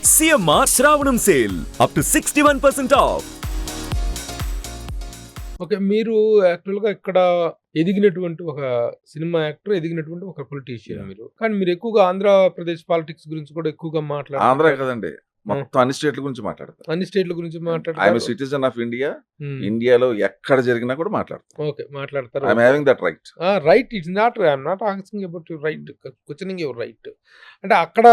CMR Shravanam sale up to 61% off. Okay. మీరు యాక్చువల్‌గా ఇక్కడ ఎదిగినటువంటి ఒక సినిమా యాక్టర్, ఎదిగినటువంటి ఒక పొలిటీషియన్ యాహ్! మీరు. కానీ మీరు ఎక్కువగా ఆంధ్రప్రదేశ్ పాలిటిక్స్ గురించి కూడా ఎక్కువగా ఆంధ్రే మాట్లాడుతుంటారు. కదండీ. ఆ! మొత్తం అన్ని స్టేట్‌ల గురించి మాట్లాడతా. అన్ని స్టేట్‌ల గురించి ఐ యామ్ ఎ మాట్లాడతారు. Citizen of India. హ్మ్. ఇండియాలో ఎక్కడ జరిగినా కూడా మాట్లాడతా. ఓకే. మాట్లాడతారు. I am okay. Having that right. Right it's not I am not asking about your right. Questioning your right. అంటే అక్కడ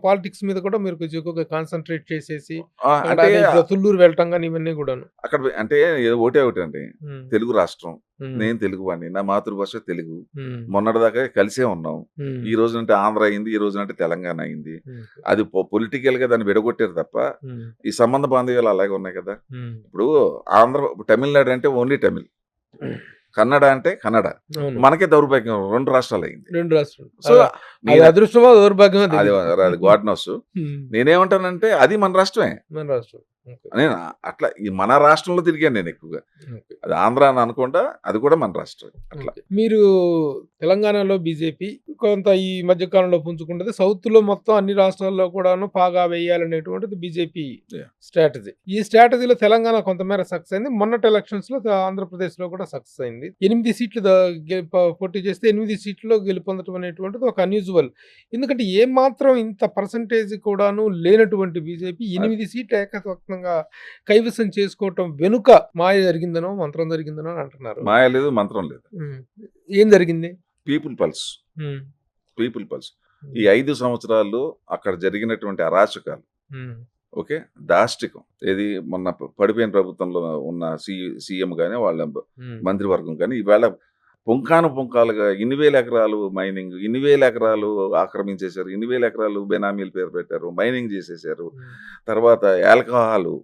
పాలిటిక్స్ మీద కూడా మీరు కొంచెం ఎక్కువగా కాన్సంట్రేట్ చేసేసి అక్కడ అంటే అదే ఇప్పుడు తుళ్ళూరు వెళ్ళటం గాని ఇవన్నీ కూడాను. అక్కడ అంటే ఏదో ఒకటే అండి. హ్మ్. తెలుగు రాష్ట్రం. హ్మ్. నేను తెలుగువాడిని. నా మాతృభాష తెలుగు. హ్మ్. మొన్నటిదాకా కలిసే ఉన్నాం. హ్మ్. ఈ రోజునంటే ఆంధ్ర అయింది. ఈ రోజునంటే తెలంగాణ అయింది. హ్మ్. అది పొలిటికల్‌గా దాన్ని విడగొట్టారు తప్ప హ్మ్. ఈ సంబంధ బాంధవ్యాలు అలాగే ఉన్నాయి కదా! హ్మ్. ఇప్పుడు తమిళనాడు అంటే ఓన్లీ తమిళ్. కన్నడ అంటే కన్నడ. అవును. మనకే దౌర్భాగ్యం 2 రాష్ట్రాలయింది. 2 రాష్ట్రాలు. సో, అది నేను అదృష్టమో దౌర్భాగ్యమో అది తెలీదు. అది గాడ్ నోస్. హ్మ్. నేనేమంటానంటే అది మన రాష్ట్రమే. మన రాష్ట్రం. ఓకే. నేను అట్లా ఈ మన రాష్ట్రంలో తిరిగాను నేను ఎక్కువగా. ఓకే. అది ఆంధ్ర అని అనుకుంటా అది కూడా మన రాష్ట్రం. అట్లా. ఓకే. మీరు తెలంగాణలో బీజేపీ కొంత ఈ మధ్య కాలంలో పుంజుకుంటది. సౌత్‌లో మొత్తం అన్ని రాష్ట్రాల్లో కూడాను పాగా వేయాలనేటువంటిది బీజేపీ యాహ్! స్ట్రాటజీ. ఈ స్ట్రాటజీలో తెలంగాణ కొంతమేర సక్సెస్ అయింది. మొన్నటి ఎలక్షన్స్‌లో ఆంధ్రప్రదేశ్‌లో కూడా సక్సెస్ అయింది. 8 సీట్లు పోటీ చేస్తే 8 సీట్లలో గెలుపొందడం అనేటువంటిది ఒక అన్‌యూజువల్. ఎందుకంటే ఏమాత్రం ఇంత పర్సెంటేజ్ కూడాను లేనటువంటి బీజేపీ 8 సీట్లు ఏకపక్షంగా కైవసం చేసుకోవటం వెనుక మాయ జరిగిందనో, మంత్రం జరిగిందనో అని అంటున్నారు. మాయ లేదు, మంత్రం లేదు. హ్మ్. ఏం జరిగింది? People pulse. హ్మ్. People pulse. ఈ హ్మ్. 5 సంవత్సరాల్లో అక్కడ జరిగినటువంటి అరాచకాలు. హ్మ్. ఓకే. దాష్టికం. ఏది మొన్న పడిపోయిన ప్రభుత్వంలో ఉన్న సీఎం గాని, వాళ్ళ హ్మ్. మంత్రివర్గం కానీ ఇవాళ పుంకాలుగా ఇన్ని వేల ఎకరాలు మైనింగ్, ఇన్ని వేల ఎకరాలు ఆక్రమించేశారు. ఇన్ని వేల ఎకరాలు బెనామీల పేరు పెట్టారు. మైనింగ్ చేసేశారు. హ్మ్. తర్వాత ఆల్కహాలు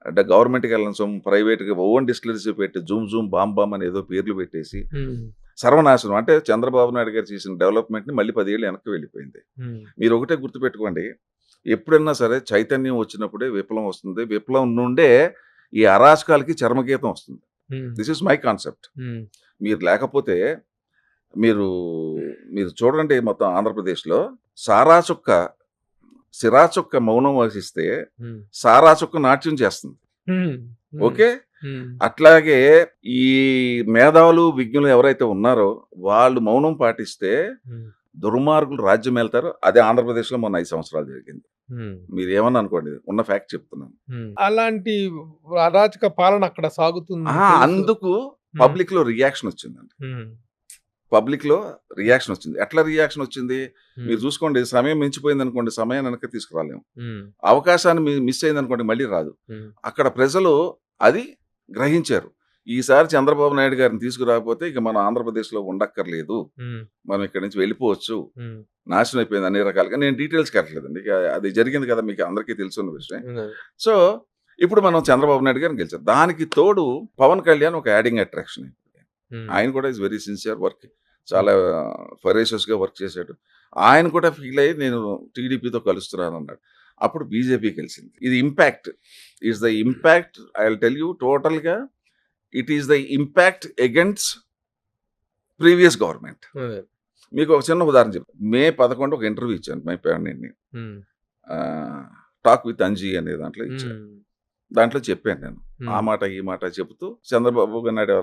అంటే గవర్నమెంట్‌కి వెళ్ళని సొమ్ము ప్రైవేట్‌గా ఓన్ డిస్టిలరీస్ పెట్టి జూమ్ బామ్ అని ఏదో పేర్లు పెట్టేసి హ్మ్. సర్వనాశనం. అంటే చంద్రబాబు నాయుడు గారు చేసిన డెవలప్‌మెంట్‌ని మళ్ళీ 10 ఏళ్ళు వెనక్కి వెళ్ళిపోయింది. హ్మ్. మీరు ఒకటే గుర్తుపెట్టుకోండి. ఎప్పుడన్నా సరే చైతన్యం వచ్చినప్పుడే విప్లవం వస్తుంది. విప్లవం నుండే ఈ అరాచకాలకి చరమగీతం వస్తుంది. హ్మ్. This is my concept. హ్మ్. మీరు లేకపోతే మీరు మీరు చూడండి మొత్తం ఆంధ్రప్రదేశ్‌లో సారా చుక్క, సిరా చుక్క మౌనం వహిస్తే హ్మ్. సారా చుక్క నాట్యం చేస్తుంది. హ్మ్. హ్మ్. ఓకే. హ్మ్. అట్లాగే ఈ మేధావులు, విజ్ఞులు ఎవరైతే ఉన్నారో వాళ్ళు మౌనం పాటిస్తే హ్మ్. దుర్మార్గులు రాజ్యమేలుతారు. అదే ఆంధ్రప్రదేశ్‌లో మొన్న 5 సంవత్సరాలు జరిగింది. హ్మ్. మీరేమన్నా అనుకోండి. ఉన్న ఫ్యాక్ట్ చెప్తున్నాను. హ్మ్. అలాంటి అరాచక పాలన అక్కడ సాగుతుంది తెలుసు. అందుకు హ్మ్. పబ్లిక్‌లో రియాక్షన్ వచ్చిందండి. హ్మ్. పబ్లిక్‌లో రియాక్షన్ వచ్చింది. ఎట్లా రియాక్షన్ వచ్చింది? మీరు హ్మ్. చూసుకోండి సమయం మించిపోయిందనుకోండి సమయాన్ని వెనక్కి తీసుకురాలేము. హ్మ్. అవకాశాన్ని మిస్ అయిందనుకోండి మళ్ళీ రాదు. హ్మ్. అక్కడ ప్రజలు అది గ్రహించారు. ఈసారి చంద్రబాబు నాయుడు గారిని తీసుకురాకపోతే ఇక మనం ఆంధ్రప్రదేశ్‌లో ఉండక్కర్లేదు. హ్మ్. మనం ఇక్కడి నుంచి వెళ్ళిపోవచ్చు. హ్మ్. నాశనం అయిపోయింది అన్ని రకాలుగా. నేను డీటెయిల్స్‌కి వెళ్ళట్లేదండి. ఇక అది జరిగింది కదా! మీకు అందరికీ తెలుసున్న విషయమే. హ్మ్. సో, ఇప్పుడు మనం చంద్రబాబు నాయుడు గారిని గెలిచాం. దానికి తోడు పవన్ కళ్యాణ్ ఒక యాడింగ్ అట్రాక్షన్. హ్మ్. ఆయన కూడా ఈస్ వెరీ సిన్సియర్ వర్క్. చాలా ఫెరేషియస్‌గా వర్క్ చేశాడు. ఆయన కూడా ఫీల్ అయ్యి నేను టీడీపీతో కలుస్తున్నానన్నాడు. అప్పుడు బీజేపీ గెలిచింది. ఇది impact. Is the impact I will tell you టోటల్‌గా it is the impact against previous government. అదే. మీకు ఒక చిన్న ఉదాహరణ చెప్తాను. మే 11 ఒక ఇంటర్వ్యూ ఇచ్చాను నేను. హ్మ్. టాక్ విత్ అంజీ అనే దాంట్లో ఇచ్చాను. హ్మ్. దాంట్లో చెప్పాను నేను. ఆ హ్మ్. మాట, ఈ మాట చెబుతూ చంద్రబాబు నాయుడు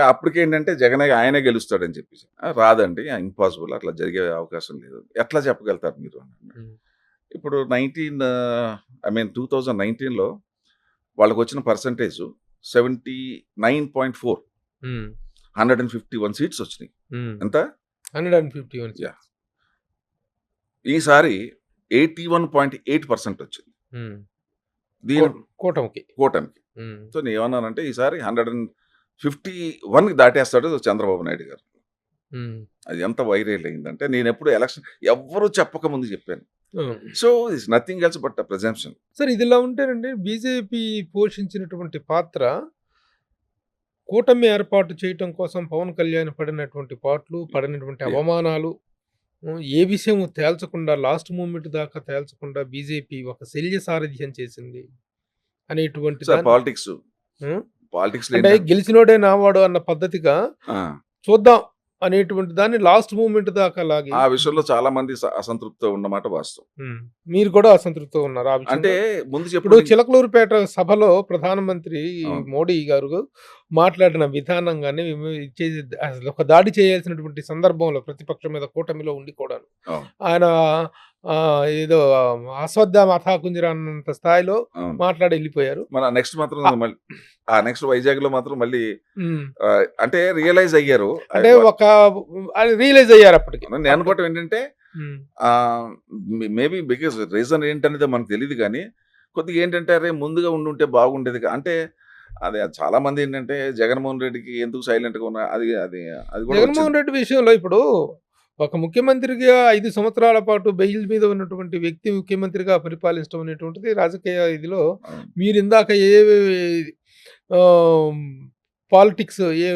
అప్పటికేంటంటే జగనే ఆయనే గెలుస్తాడని చెప్పేసి. రాదండి ఇంపాసిబుల్ అట్లా జరిగే అవకాశం లేదు. ఎట్లా చెప్పగలుగుతారు మీరు అన్నాడు. హ్మ్. ఇప్పుడు 2019లో వాళ్ళకొచ్చిన పర్సెంటేజ్ 79.4 హ్మ్. 151 సీట్స్ వచ్చినాయి. హ్మ్. ఎంత? 151 యాహ్! ఈసారి 81.8% వచ్చింది. హ్మ్. దీని కూటమికి. కూటమికి. హ్మ్. సో నేనేమన్నానంటే ఈసారి 151కి దాటేస్తాడు చంద్రబాబు నాయుడు గారు. హ్మ్. అది ఎంత వైరల్ అయిందంటే నేనెప్పుడు ఎలక్షన్ ఎవ్వరు చెప్పక ముందు చెప్పాను. అవును. So it's nothing else but presumption. సరే ఇదిలా ఉంటేనండి బీజేపీ పోషించినటువంటి పాత్ర కూటమి ఏర్పాటు చేయటం కోసం పవన్ కళ్యాణ్ పడినటువంటి పాట్లు, పడినటువంటి యాహ్! అవమానాలు ఏ విషయం తేల్చకుండా లాస్ట్ మూమెంట్ దాకా తేల్చకుండా బీజేపీ ఒక శల్య సారథ్యం చేసింది అనేటువంటి సార్ దాన్ని పాలిటిక్స్‌లో హ్మ్. ఏంటంటే అంటే గెలిచినోడే నావాడు అన్న పద్ధతిగా ఆ! చూద్దాం అనేటువంటి దాన్ని లాస్ట్ మూమెంట్ దాకా లాగి ఆ విషయంలో చాలా మంది అసంతృప్తితో ఉన్నమాట వాస్తవం. మీరు కూడా అసంతృప్తితో ఉన్నారు ఆ విషయంలో? అంటే ముందు ఇప్పుడు చెప్పడం చిలకలూరుపేట సభలో ప్రధానమంత్రి అవును. మోడీ గారు మాట్లాడిన విధానం గాని అసలు ఒక దాడి చేయాల్సినటువంటి సందర్భంలో ప్రతిపక్షం మీద కూటమిలో ఉండి కూడా అవును. ఆయన ఏదో అశ్వత్థామ అథాకుంజర అన్నంత స్థాయిలో అవును. మాట్లాడి వెళ్ళిపోయారు. మన నెక్స్ట్ మాత్రం మళ్ళీ నెక్స్ట్ వైజాగ్ లో మాత్రం మళ్ళీ ఉమ్. అంటే రియలైజ్ అయ్యారు. అంటే ఒక రియలైజ్ అయ్యారు అప్పటికి. నేను అనుకోవటం ఏంటంటే ఉమ్. మేబీ బికాస్ రీజన్ ఏంటనేది మనకు తెలియదు కానీ కొద్దిగా ఏంటంటే అరే ముందుగా ఉండుంటే బాగుండేది అంటే అదే చాలా మంది ఏంటంటే జగన్మోహన్ రెడ్డికి ఎందుకు సైలెంట్ గా ఉన్నా అది అది అది కూడా జగన్మోహన్ రెడ్డి విషయంలో ఇప్పుడు ఒక ముఖ్యమంత్రిగా 5 సంవత్సరాల పాటు బెయిల్ మీద ఉన్నటువంటి వ్యక్తి ముఖ్యమంత్రిగా పరిపాలించడం అనేటువంటిది రాజకీయ ఇదిలో వచ్చింది. మీరు ఇందాక ఏ పాలిటిక్స్ ఏ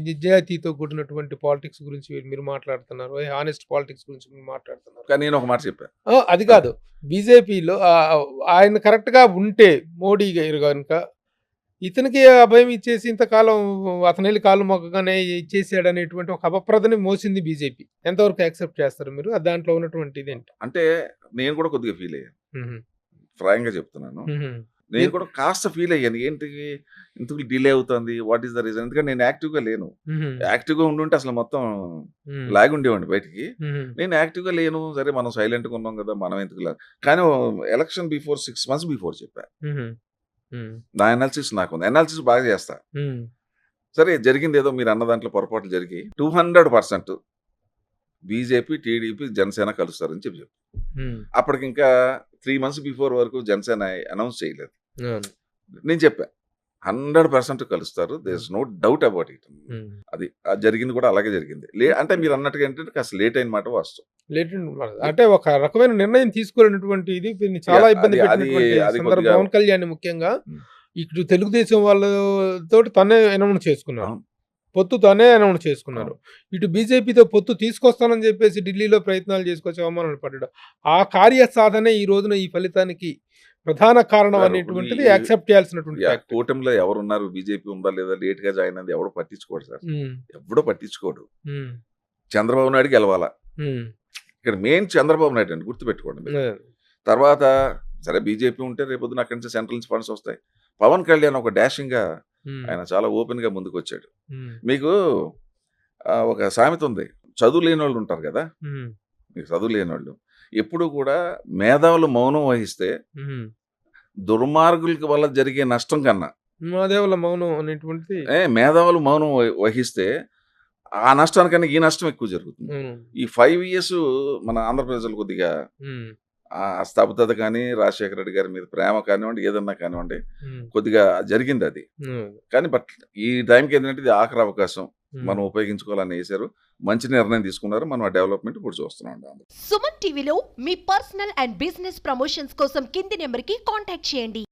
నిజాయితీతో కూడినటువంటి పాలిటిక్స్ గురించి మీరు మాట్లాడుతున్నారు, హానెస్ట్ పాలిటిక్స్ గురించి మీరు మాట్లాడుతున్నారు. కానీ నేను ఒక మాట చెప్పాను. అది కాదు, బీజేపీలో ఆయన కరెక్ట్గా ఉంటే మోడీ గారు కనుక ఇతనికి అభయం ఇచ్చేసి ఇంతకాలం అతను వెళ్ళి కాళ్ళు మొక్కగానే ఇచ్చేసాడు అనేటువంటి ఒక అపప్రదని మోసింది బీజేపీ. ఎంతవరకు యాక్సెప్ట్ చేస్తారు మీరు దాంట్లో ఉన్నటువంటి ఇదేంటి? అంటే నేను కూడా కొద్దిగా ఫీల్ అయ్యాను, ఫ్రాంక్ గా చెప్తున్నాను. నేను కూడా కాస్త ఫీల్ అయ్యాను, ఏంటి ఇంతకు డిలే అవుతుంది, వాట్ ఈస్ ద రీజన్. ఎందుకంటే నేను యాక్టివ్ గా లేను. యాక్టివ్ గా ఉండుంటే అసలు మొత్తం లాగి ఉండేవాడిని బయటికి. నేను యాక్టివ్ గా లేను, సరే మనం సైలెంట్ గా ఉన్నాం కదా, మనం ఎందుకు కానీ ఎలక్షన్ బిఫోర్ 6 months బిఫోర్ చెప్పా. నా ఎనాలిసిస్ నాకు ఉంది, ఎనాలిసిస్ బాగా చేస్తా. సరే జరిగింది ఏదో మీరు అన్న దాంట్లో పొరపాట్లు జరిగి 200% బీజేపీ, టీడీపీ, జనసేన కలుస్తారని చెప్పి అప్పటికి ఇంకా 3 months బిఫోర్ వరకు జనసేన అనౌన్స్ చేయలేదు. నేను చెప్పా 100% కలుస్తారు, there is no doubt about it. అది జరిగింది కూడా అలాగే జరిగింది. అంటే మీరు అన్నట్టుగా ఏంటంటే కాస్త లేట్ అయిన మాట వాస్తవం. అంటే ఒక రకమైన నిర్ణయం తీసుకోలేనటువంటి ఇది చాలా ఇబ్బంది పెట్టినటువంటి పవన్ కళ్యాణ్ ముఖ్యంగా ఇటు తెలుగుదేశం వాళ్ళతో తనే అనౌన్స్ చేసుకున్నారు, పొత్తు తనే అనౌన్స్ చేసుకున్నారు. ఇటు బీజేపీతో పొత్తు తీసుకొస్తానని చెప్పేసి ఢిల్లీలో ప్రయత్నాలు చేసుకొచ్చి అవమానాలు పడ్డాడు. ఆ కార్యసాధనే ఈ రోజున ఈ ఫలితానికి ప్రధాన కారణం అనేటువంటిది యాక్సెప్ట్ చేయాల్సినటువంటి కూటమిలో ఎవరున్నారు, బీజేపీ ఉందా లేదా, లేట్ గా జాయిన్ అయింది ఎవడో పట్టించుకోడు సార్, ఎవడో పట్టించుకోడు. చంద్రబాబు నాయుడు గెలవాలా, ఇక్కడ మెయిన్ చంద్రబాబు నాయుడు అండి, గుర్తుపెట్టుకోండి. తర్వాత సరే బీజేపీ ఉంటే రేపొద్దున అక్కడి నుంచి సెంట్రల్ నుంచి ఫండ్స్ వస్తాయి. పవన్ కళ్యాణ్ ఒక డాషింగ్ గా ఆయన చాలా ఓపెన్ గా ముందుకు వచ్చాడు. మీకు ఒక సామెత ఉంది, చదువు లేని వాళ్ళు ఉంటారు కదా, మీకు చదువు లేని వాళ్ళు ఎప్పుడు కూడా మేధావులు మౌనం వహిస్తే దుర్మార్గులకి వల్ల జరిగే నష్టం కన్నా మౌనం అనేటువంటి మేధావులు మౌనం వహిస్తే ఆ నష్టానికన్నా ఈ నష్టం ఎక్కువ జరుగుతుంది. ఈ 5 years మన ఆంధ్రప్రదేశ్లో కొద్దిగా ఆ స్తబ్దత కానీ రాజశేఖర రెడ్డి గారి మీద ప్రేమ కానివ్వండి, ఏదన్నా కానివ్వండి, కొద్దిగా జరిగింది అది. కానీ బట్ ఈ టైంకి ఏంటంటే ఇది ఆఖరి అవకాశం, మనం ఉపయోగించుకోవాలని వేశారు. మంచి నిర్ణయం తీసుకున్నారు. మనం ఆ డెవలప్మెంట్ ఇప్పుడు చూస్తున్నాం. సుమన్ టీవీలో మీ పర్సనల్ అండ్ బిజినెస్ ప్రమోషన్స్ కోసం కింది నెంబర్కి కాంటాక్ట్ చేయండి.